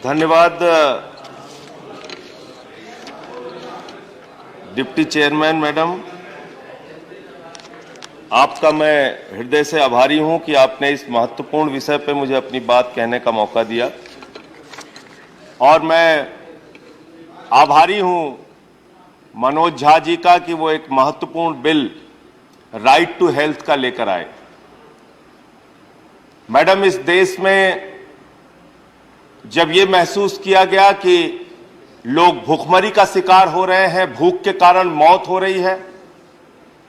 धन्यवाद deputy chairman madam, आपका मैं हृदय से आभारी हूं कि आपने इस महत्वपूर्ण विषय पर मुझे अपनी बात कहने का मौका दिया। और मैं आभारी हूं मनोज झा जी का कि वो एक महत्वपूर्ण बिल राइट टू हेल्थ का लेकर आए। मैडम, इस देश में जब ये महसूस किया गया कि लोग भूखमरी का शिकार हो रहे हैं, भूख के कारण मौत हो रही है,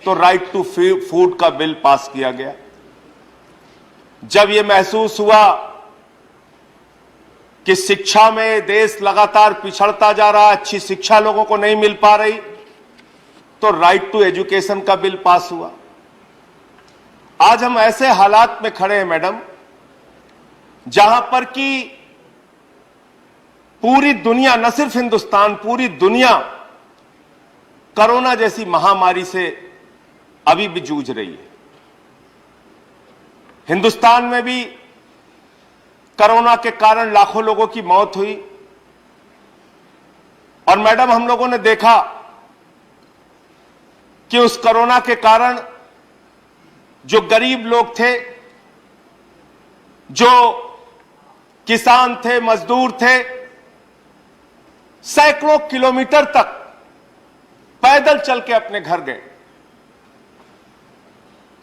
तो राइट टू फूड का बिल पास किया गया। जब ये महसूस हुआ कि शिक्षा में देश लगातार पिछड़ता जा रहा, अच्छी शिक्षा लोगों को नहीं मिल पा रही, तो राइट टू एजुकेशन का बिल पास हुआ। आज हम ऐसे हालात में खड़े हैं मैडम, जहां पर कि पूरी दुनिया, न सिर्फ हिंदुस्तान, पूरी दुनिया कोरोना जैसी महामारी से अभी भी जूझ रही है। हिंदुस्तान में भी कोरोना के कारण लाखों लोगों की मौत हुई। और मैडम, हम लोगों ने देखा कि उस कोरोना के कारण जो गरीब लोग थे, जो किसान थे, मजदूर थे, सैकड़ों किलोमीटर तक पैदल चल के अपने घर गए।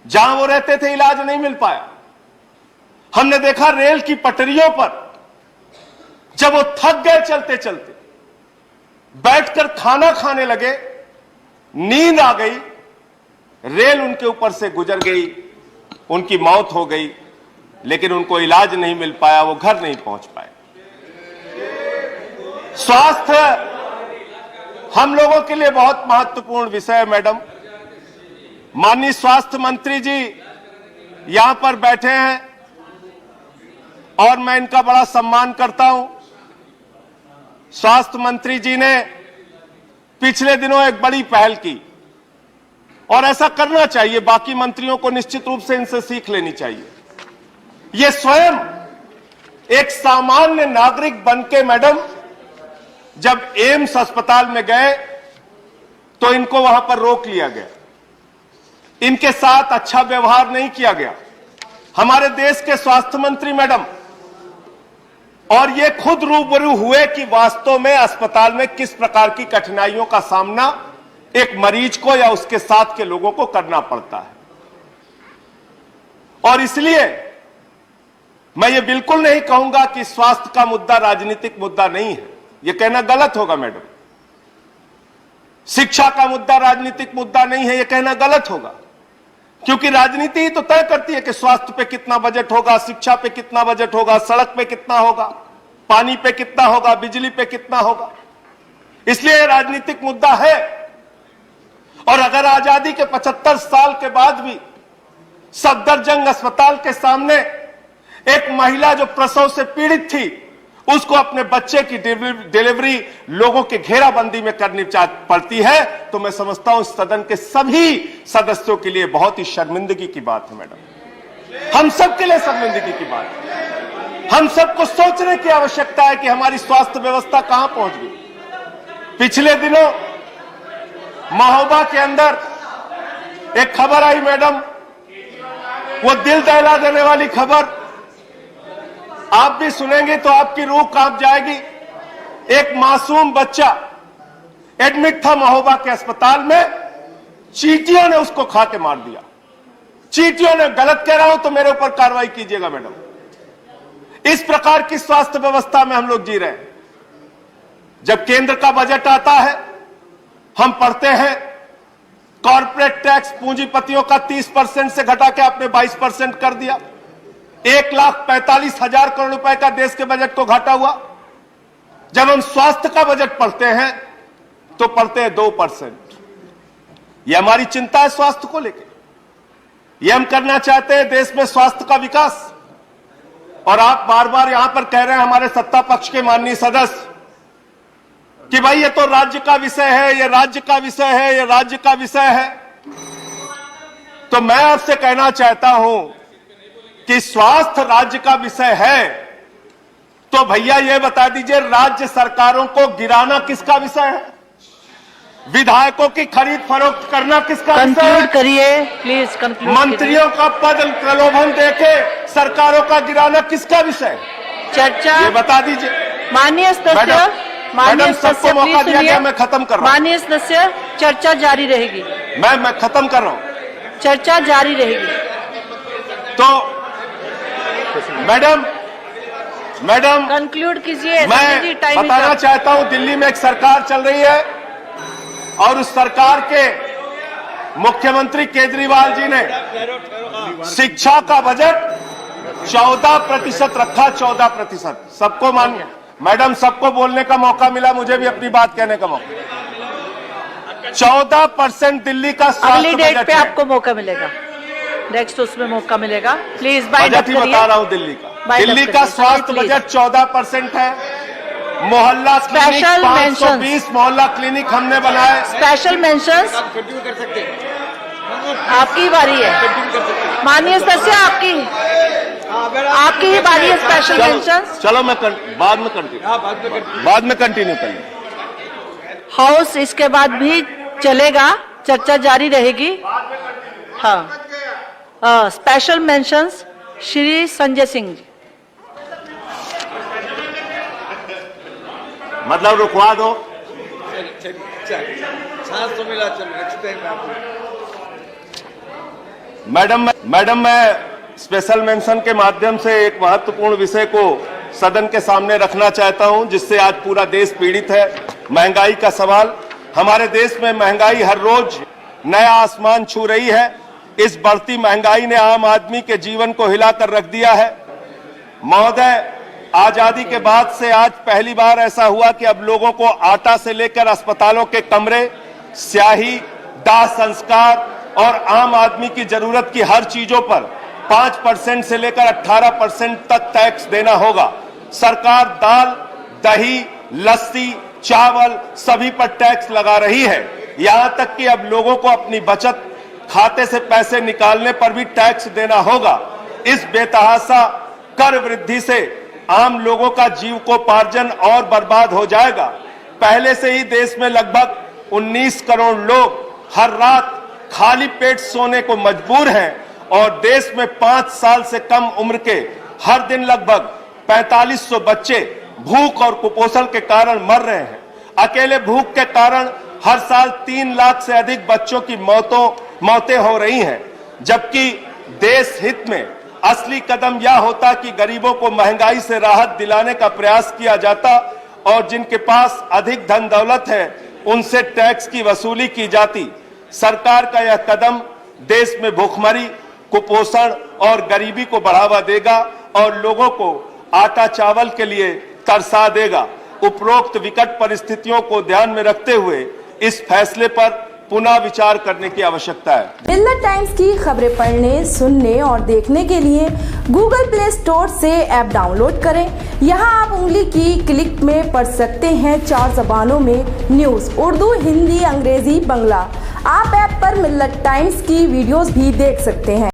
जहां वो रहते थे इलाज नहीं मिल पाया। हमने देखा रेल की पटरियों पर जब वो थक गए चलते चलते, बैठकर खाना खाने लगे, नींद आ गई, रेल उनके ऊपर से गुजर गई, उनकी मौत हो गई, लेकिन उनको इलाज नहीं मिल पाया, वो घर नहीं पहुंच पाए। स्वास्थ्य हम लोगों के लिए बहुत महत्वपूर्ण विषय है मैडम। माननीय स्वास्थ्य मंत्री जी यहां पर बैठे हैं और मैं इनका बड़ा सम्मान करता हूं। स्वास्थ्य मंत्री जी ने पिछले दिनों एक बड़ी पहल की और ऐसा करना चाहिए, बाकी मंत्रियों को निश्चित रूप से इनसे सीख लेनी चाहिए। ये स्वयं एक सामान्य नागरिक बनके मैडम जब एम्स अस्पताल में गए तो इनको वहां पर रोक लिया गया, इनके साथ अच्छा व्यवहार नहीं किया गया। हमारे देश के स्वास्थ्य मंत्री मैडम और ये खुद रूबरू हुए कि वास्तव में अस्पताल में किस प्रकार की कठिनाइयों का सामना एक मरीज को या उसके साथ के लोगों को करना पड़ता है। और इसलिए मैं ये बिल्कुल नहीं कहूंगा कि स्वास्थ्य का मुद्दा राजनीतिक मुद्दा नहीं है, यह कहना गलत होगा मैडम। शिक्षा का मुद्दा राजनीतिक मुद्दा नहीं है, यह कहना गलत होगा, क्योंकि राजनीति ही तो तय करती है कि स्वास्थ्य पे कितना बजट होगा, शिक्षा पे कितना बजट होगा, सड़क पे कितना होगा, पानी पे कितना होगा, बिजली पे कितना होगा। इसलिए राजनीतिक मुद्दा है। और अगर आजादी के 75 साल के बाद भी सफदरजंग अस्पताल के सामने एक महिला जो प्रसव से पीड़ित थी, उसको अपने बच्चे की डिलीवरी लोगों के घेराबंदी में करनी पड़ती है, तो मैं समझता हूं सदन के सभी सदस्यों के लिए बहुत ही शर्मिंदगी की बात है मैडम। हम सब के लिए शर्मिंदगी की बात है। हम सबको सोचने की आवश्यकता है कि हमारी स्वास्थ्य व्यवस्था कहां पहुंच गई। पिछले दिनों महोबा के अंदर एक खबर आई मैडम, वो दिल दहला देने वाली खबर, आप भी सुनेंगे तो आपकी रूह कांप जाएगी। एक मासूम बच्चा एडमिट था महोबा के अस्पताल में, चींटियों ने उसको खा के मार दिया। चींटियों ने, गलत कह रहा हूं तो मेरे ऊपर कार्रवाई कीजिएगा मैडम। इस प्रकार की स्वास्थ्य व्यवस्था में हम लोग जी रहे हैं। जब केंद्र का बजट आता है, हम पढ़ते हैं कॉर्पोरेट टैक्स पूंजीपतियों का 30% से घटा के आपने 22% कर दिया। 1,45,000 करोड़ रुपए का देश के बजट को घाटा हुआ। जब हम स्वास्थ्य का बजट पढ़ते हैं तो पढ़ते हैं 2%। यह हमारी चिंता है स्वास्थ्य को लेकर। यह हम करना चाहते हैं देश में स्वास्थ्य का विकास। और आप बार बार यहां पर कह रहे हैं हमारे सत्ता पक्ष के माननीय सदस्य कि भाई ये तो राज्य का विषय है, ये राज्य का विषय है, ये राज्य का विषय है। तो मैं आपसे कहना चाहता हूं कि स्वास्थ्य राज्य का विषय है, तो भैया ये बता दीजिए, राज्य सरकारों को गिराना किसका विषय है? विधायकों की खरीद फरोख्त करना किसका विषय है? कंक्लूड करिए प्लीज, कंक्लूड। मंत्रियों का पद प्रलोभन देके सरकारों का गिराना किसका विषय है? चर्चा, ये बता दीजिए। माननीय सदस्य, मैडम सबको मौका दिया गया, मैं खत्म कर रहा हूँ। माननीय सदस्य, चर्चा जारी रहेगी। मैं खत्म कर रहा हूँ। चर्चा जारी रहेगी। तो मैडम कंक्लूड कीजिए। मैं बताना चाहता हूं, दिल्ली में एक सरकार चल रही है और उस सरकार के मुख्यमंत्री केजरीवाल जी ने शिक्षा का बजट 14% रखा। 14%। सबको मैडम सबको बोलने का मौका मिला, मुझे भी अपनी बात कहने का मौका। 14% दिल्ली का स्वास्थ्य बजट पे आपको मौका मिलेगा, नेक्स्ट उसमें मौका मिलेगा। प्लीज बजट ही बता रहा हूं। दिल्ली का स्वास्थ्य बजट 14% है। मोहल्ला क्लिनिक 520 मोहल्ला क्लिनिक हमने बनाए। स्पेशल मेंशंस आपकी बारी है माननीय सदस्य, आपकी ही बारी है। Special mentions. चलो मैं बाद में कंटिन्यू करेंगे। हाउस इसके बाद भी चलेगा, चर्चा जारी रहेगी। हाँ, स्पेशल मेंशंस श्री संजय सिंह जी। मतलब रुकवा दो। मैडम मैं स्पेशल मेंशन के माध्यम से एक महत्वपूर्ण विषय को सदन के सामने रखना चाहता हूं, जिससे आज पूरा देश पीड़ित है। महंगाई का सवाल। हमारे देश में महंगाई हर रोज नया आसमान छू रही है। इस बढ़ती महंगाई ने आम आदमी के जीवन को हिलाकर रख दिया है। महोदय, आजादी के बाद से आज पहली बार ऐसा हुआ कि अब लोगों को आटा से लेकर अस्पतालों के कमरे, स्याही, दाह संस्कार और आम आदमी की जरूरत की हर चीजों पर 5% से लेकर 18% तक टैक्स देना होगा। सरकार दाल, दही, लस्सी, चावल सभी पर टैक्स लगा रही है। यहां तक कि अब लोगों को अपनी बचत खाते से पैसे निकालने पर भी टैक्स देना होगा। इस बेतहाशा कर वृद्धि से आम लोगों का जीविकोपार्जन और बर्बाद हो जाएगा। पहले से ही देश में लगभग 19 करोड़ लोग हर रात खाली पेट सोने को मजबूर हैं और देश में 5 साल से कम उम्र के हर दिन लगभग 4500 बच्चे भूख और कुपोषण के कारण मर रहे हैं। अकेले भूख के कारण हर साल 3 लाख से अधिक बच्चों की मौतें हो रही हैं, जबकि देश हित में असली कदम यह होता कि गरीबों को महंगाई से राहत दिलाने का प्रयास किया जाता और जिनके पास अधिक धन दौलत है उनसे टैक्स की वसूली की जाती। सरकार का यह कदम देश में भूखमरी, कुपोषण और गरीबी को बढ़ावा देगा और लोगों को आटा चावल के लिए तरसा देगा। उपरोक्त विकट परिस्थितियों को ध्यान में रखते हुए इस फैसले पर पुनः विचार करने की आवश्यकता है। मिल्लत टाइम्स की खबरें पढ़ने, सुनने और देखने के लिए गूगल प्ले स्टोर से ऐप डाउनलोड करें। यहां आप उंगली की क्लिक में पढ़ सकते हैं 4 ज़बानों में न्यूज़, उर्दू, हिंदी, अंग्रेजी, बंगला। आप ऐप पर मिल्लत टाइम्स की वीडियोस भी देख सकते हैं।